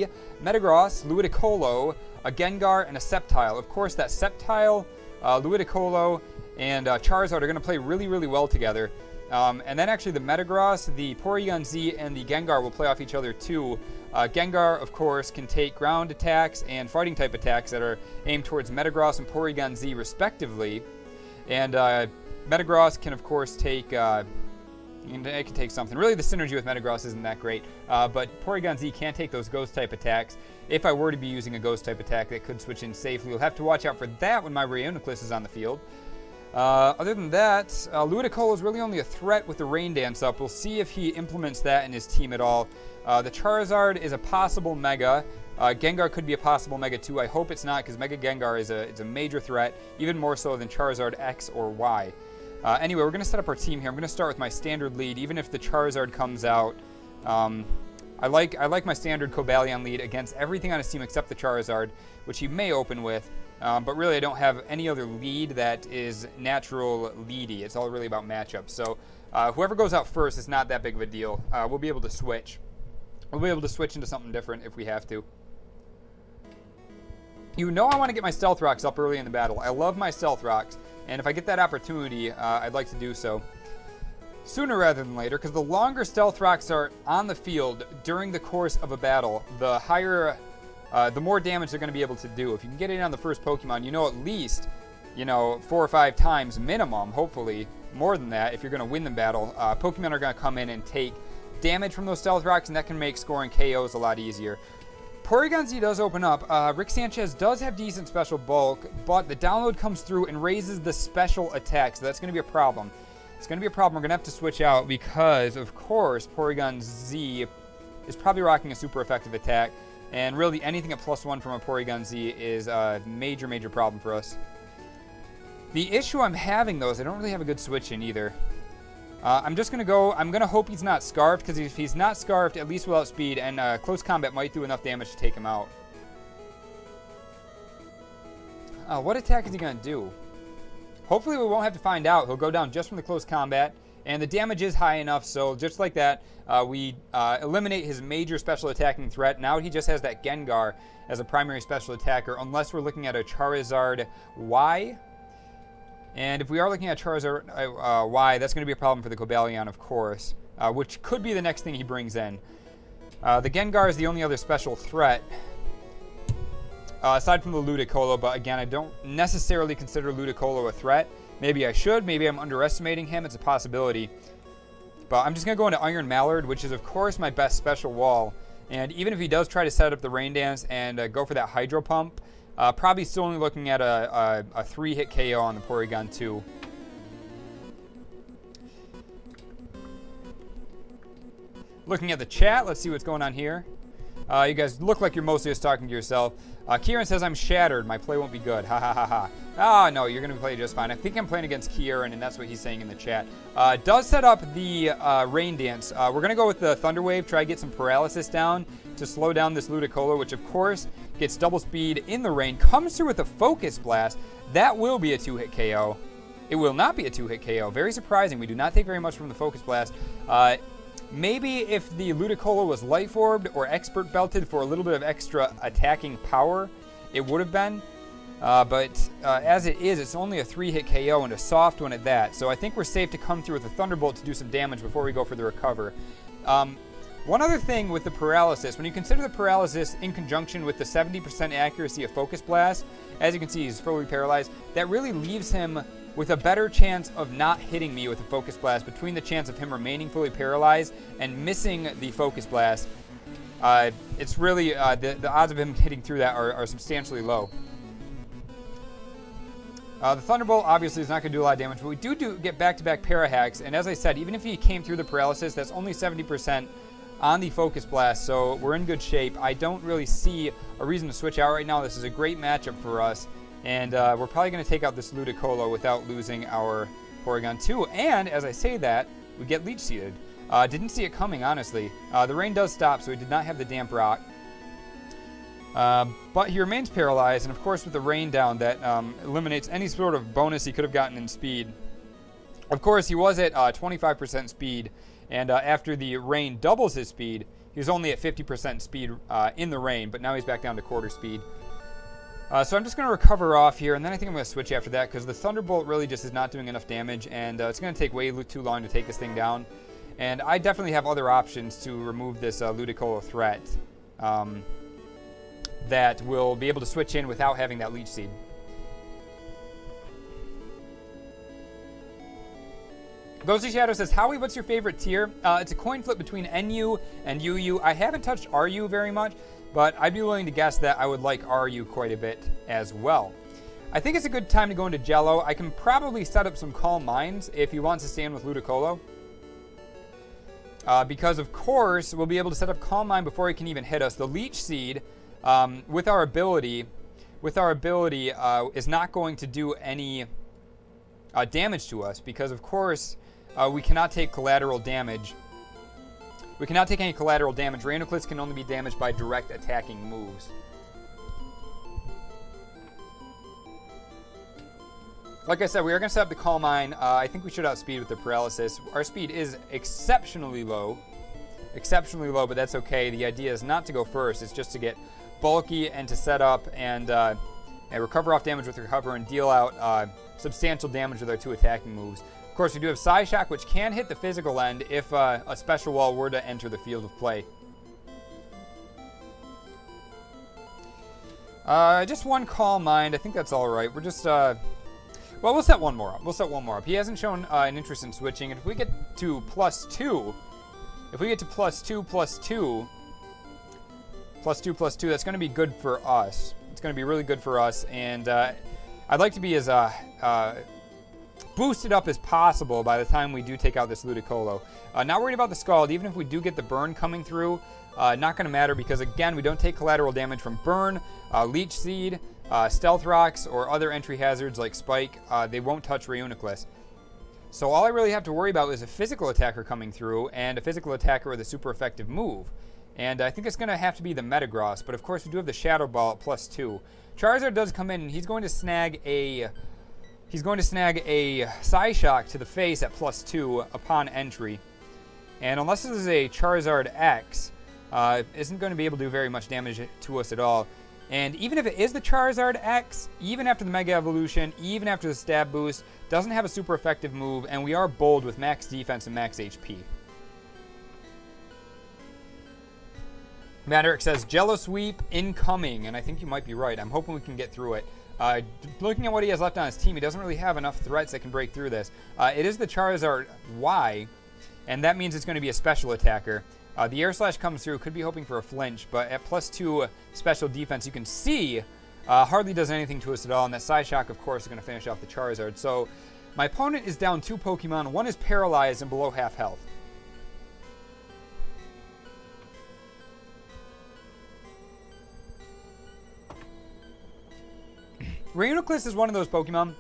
Z, Metagross, Ludicolo, a Gengar, and a Sceptile. Of course, that Sceptile, Ludicolo, and Charizard are going to play really, really well together. And then actually the Metagross, the Porygon Z, and the Gengar will play off each other too. Gengar, of course, can take ground attacks and fighting type attacks that are aimed towards Metagross and Porygon Z respectively. And Metagross can, of course, take... it can take something. Really, the synergy with Metagross isn't that great. But Porygon Z can take those ghost type attacks. If I were to be using a ghost type attack that could switch in safely, we'll have to watch out for that when my Reuniclus is on the field. Other than that, Ludicolo is really only a threat with the Rain Dance up. We'll see if he implements that in his team at all. The Charizard is a possible Mega. Gengar could be a possible Mega too. I hope it's not, because Mega Gengar is a major threat, even more so than Charizard X or Y. Anyway, we're going to set up our team here. I'm going to start with my standard lead, even if the Charizard comes out. I like my standard Cobalion lead against everything on his team except the Charizard, which he may open with. But really, I don't have any other lead that is natural leady. It's all really about matchups. So whoever goes out first is not that big of a deal. We'll be able to switch. We'll be able to switch into something different if we have to. You know I want to get my Stealth Rocks up early in the battle. I love my Stealth Rocks. And if I get that opportunity, I'd like to do so sooner rather than later, because the longer Stealth Rocks are on the field during the course of a battle, the higher, the more damage they're going to be able to do. If you can get it on the first Pokemon, you know at least, 4 or 5 times minimum, hopefully more than that, if you're going to win the battle, Pokemon are going to come in and take damage from those Stealth Rocks, and that can make scoring KOs a lot easier. Porygon Z does open up. Rick Sanchez does have decent special bulk, but the download comes through and raises the special attack, so that's going to be a problem. It's going to be a problem. We're going to have to switch out because, of course, Porygon Z is probably rocking a super effective attack, and really anything at +1 from a Porygon Z is a major, major problem for us. The issue I'm having, though, is I don't really have a good switch in either. I'm just going to go, I'm going to hope he's not Scarfed, because if he's not Scarfed, at least without speed, and close combat might do enough damage to take him out. What attack is he going to do? Hopefully we won't have to find out. He'll go down just from the close combat, and the damage is high enough, so just like that, we eliminate his major special attacking threat. Now he just has that Gengar as a primary special attacker, unless we're looking at a Charizard Y. And if we are looking at Charizard Y, that's going to be a problem for the Cobalion, of course, which could be the next thing he brings in. The Gengar is the only other special threat, aside from the Ludicolo, but again, I don't necessarily consider Ludicolo a threat. Maybe I should. Maybe I'm underestimating him. It's a possibility. But I'm just going to go into Iron Mallard, which is, of course, my best special wall. And even if he does try to set up the Rain Dance and go for that Hydro Pump, probably still only looking at a 3-hit KO on the Porygon 2. Looking at the chat, let's see what's going on here. You guys look like you're mostly just talking to yourself. Kieren says, I'm shattered. My play won't be good. Ha ha ha ha. Ah, no, you're going to play just fine. I think I'm playing against Kieren, and that's what he's saying in the chat. Does set up the Rain Dance. We're going to go with the Thunder Wave, try to get some paralysis down to slow down this Ludicolo, which, of course, gets double speed in the rain. Comes through with a Focus Blast. That will be a 2-hit KO. It will not be a 2-hit KO. Very surprising. We do not take very much from the Focus Blast. Maybe if the Ludicolo was Life Orbed or Expert Belted for a little bit of extra attacking power, it would have been. But as it is, it's only a 3-hit KO and a soft one at that. So I think we're safe to come through with a Thunderbolt to do some damage before we go for the recover. One other thing with the paralysis, when you consider the paralysis in conjunction with the 70% accuracy of Focus Blast, as you can see, he's fully paralyzed, that really leaves him with a better chance of not hitting me with a Focus Blast between the chance of him remaining fully paralyzed and missing the Focus Blast. It's really, the odds of him hitting through that are substantially low. The Thunderbolt obviously is not going to do a lot of damage, but we do get back-to-back Parahacks, and as I said, even if he came through the paralysis, that's only 70% on the Focus Blast, so we're in good shape. I don't really see a reason to switch out right now. This is a great matchup for us, and we're probably going to take out this Ludicolo without losing our Porygon 2, and as I say that, we get Leech Seeded. Didn't see it coming, honestly. The rain does stop, so he did not have the Damp Rock. But he remains paralyzed, and of course with the rain down, that eliminates any sort of bonus he could have gotten in speed. Of course, he was at 25% speed, and after the rain doubles his speed, He was only at 50% speed in the rain, but now he's back down to quarter speed. So I'm just going to recover off here, and then I think I'm going to switch after that, because the Thunderbolt really just is not doing enough damage, and it's going to take way too long to take this thing down. And I definitely have other options to remove this Ludicolo threat that will be able to switch in without having that Leech Seed. Ghostly Shadow says, Howie, what's your favorite tier? It's a coin flip between NU and UU. I haven't touched RU very much, but I'd be willing to guess that I would like RU quite a bit as well. I think it's a good time to go into Jello. I can probably set up some Calm Minds if he wants to stay in with Ludicolo. Because, of course, we'll be able to set up Calm Mind before he can even hit us. The Leech Seed, with our ability, is not going to do any damage to us. Because, of course, we cannot take collateral damage. We cannot take any collateral damage. Reuniclus can only be damaged by direct attacking moves. Like I said, we are going to set up the Calm Mind. I think we should outspeed with the Paralysis. Our speed is exceptionally low. But that's okay. The idea is not to go first. It's just to get bulky and to set up and recover off damage with Recover and deal out substantial damage with our 2 attacking moves. Of course, we do have Psyshock, which can hit the physical end if a Special Wall were to enter the field of play. Just one Calm Mind. I think that's all right. We're just... well, we'll set one more up. He hasn't shown an interest in switching. And if we get to +2... If we get to +2/+2... +2/+2, that's going to be good for us. It's going to be really good for us. And I'd like to be as... boosted up as possible by the time we do take out this Ludicolo. Not worried about the Scald. Even if we do get the burn coming through, not going to matter because, again, we don't take collateral damage from burn, Leech Seed, Stealth Rocks, or other entry hazards like Spike. They won't touch Reuniclus. So all I really have to worry about is a physical attacker coming through and a physical attacker with a super effective move. And I think it's going to have to be the Metagross, but of course we do have the Shadow Ball at +2. Charizard does come in and he's going to snag a... Psyshock to the face at +2 upon entry. And unless this is a Charizard X, isn't going to be able to do very much damage to us at all. And even if it is the Charizard X, even after the Mega Evolution, even after the Stab Boost, doesn't have a super effective move, and we are bold with max defense and max HP. Matt Eric says, Jello Sweep incoming, and I think you might be right. I'm hoping we can get through it. Looking at what he has left on his team, he doesn't really have enough threats that can break through this. It is the Charizard Y, and that means it's going to be a special attacker. The Air Slash comes through, could be hoping for a flinch, but at +2 special defense, you can see hardly does anything to us at all, and that Psyshock, of course, is going to finish off the Charizard. So my opponent is down 2 Pokemon. One is paralyzed and below half health. Reuniclus is one of those Pokemon.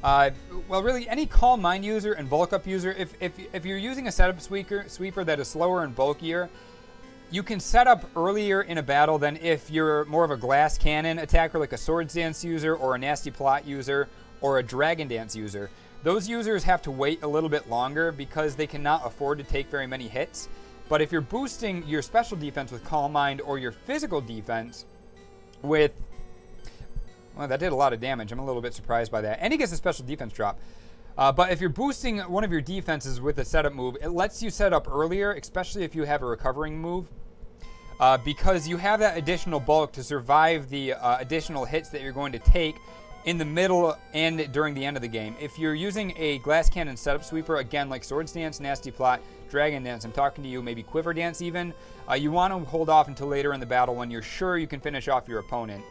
Well, really, any Calm Mind user and Bulk Up user, if you're using a setup sweeper that is slower and bulkier, you can set up earlier in a battle than if you're more of a Glass Cannon attacker like a Swords Dance user or a Nasty Plot user or a Dragon Dance user. Those users have to wait a little bit longer because they cannot afford to take very many hits. But if you're boosting your special defense with Calm Mind or your physical defense with... Well, that did a lot of damage. I'm a little bit surprised by that. And he gets a special defense drop. But if you're boosting one of your defenses with a setup move, it lets you set up earlier, especially if you have a recovering move. Because you have that additional bulk to survive the additional hits that you're going to take in the middle and during the end of the game. If you're using a Glass Cannon setup sweeper, again, like Swords Dance, Nasty Plot, Dragon Dance, I'm talking to you, maybe Quiver Dance even, you want to hold off until later in the battle when you're sure you can finish off your opponent.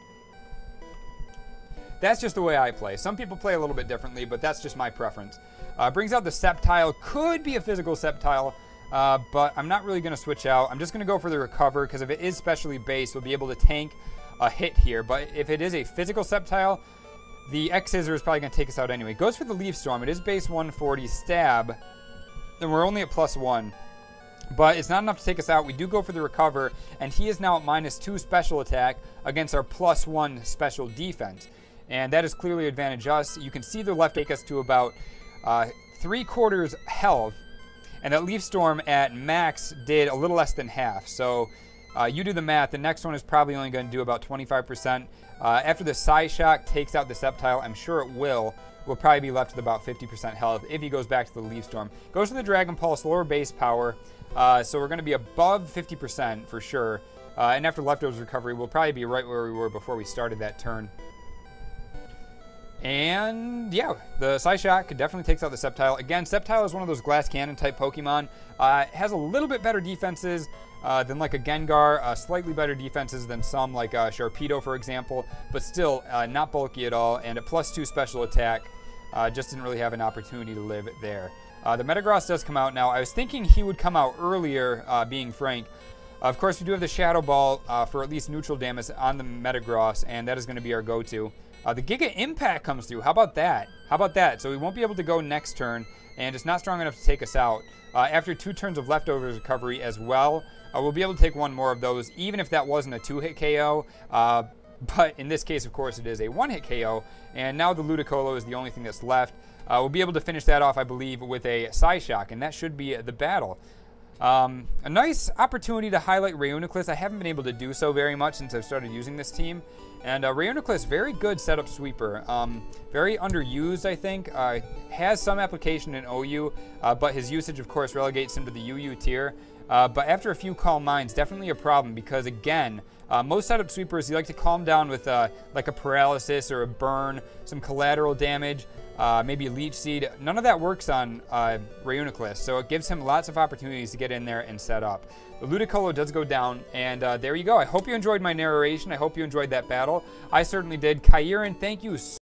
That's just the way I play. Some people play a little bit differently, but that's just my preference. Brings out the Sceptile. Could be a physical Sceptile, but I'm not really going to switch out. I'm just going to go for the Recover, because if it is specially based, we'll be able to tank a hit here. But if it is a physical Sceptile, the X-Scissor is probably going to take us out anyway. Goes for the Leaf Storm. It is base 140 stab, and we're only at +1. But it's not enough to take us out. We do go for the Recover, and he is now at -2 special attack against our +1 special defense. And that is clearly advantage us. You can see the left take us to about 3/4 health. And that Leaf Storm at max did a little less than half. So you do the math. The next one is probably only going to do about 25%. After the Psy Shock takes out the Sceptile, I'm sure it will. We'll probably be left with about 50% health if he goes back to the Leaf Storm. Goes to the Dragon Pulse, lower base power. So we're going to be above 50% for sure. And after Leftovers Recovery, we'll probably be right where we were before we started that turn. And yeah, the Psyshock definitely takes out the Sceptile. Again, Sceptile is one of those Glass Cannon type Pokemon. Has a little bit better defenses than like a Gengar, slightly better defenses than some like Sharpedo, for example, but still not bulky at all. And a +2 special attack, just didn't really have an opportunity to live there. The Metagross does come out now. I was thinking he would come out earlier, being frank. Of course, we do have the Shadow Ball for at least neutral damage on the Metagross, and that is going to be our go-to. The Giga Impact comes through. How about that? How about that? So we won't be able to go next turn, and it's not strong enough to take us out. After 2 turns of Leftovers Recovery as well, we'll be able to take one more of those, even if that wasn't a 2-hit KO. But in this case, of course, it is a 1-hit KO, and now the Ludicolo is the only thing that's left. We'll be able to finish that off, I believe, with a Psyshock, and that should be the battle. A nice opportunity to highlight Reuniclus. I haven't been able to do so very much since I've started using this team. And Reuniclus, very good setup sweeper. Very underused, I think. Has some application in OU, but his usage, of course, relegates him to the UU tier. But after a few Calm Minds, definitely a problem because, again, most setup sweepers, you like to calm down with like a paralysis or a burn, some collateral damage, maybe a Leech Seed. None of that works on Reuniclus, so it gives him lots of opportunities to get in there and set up. The Ludicolo does go down, and there you go. I hope you enjoyed my narration. I hope you enjoyed that battle. I certainly did. Kieren, thank you so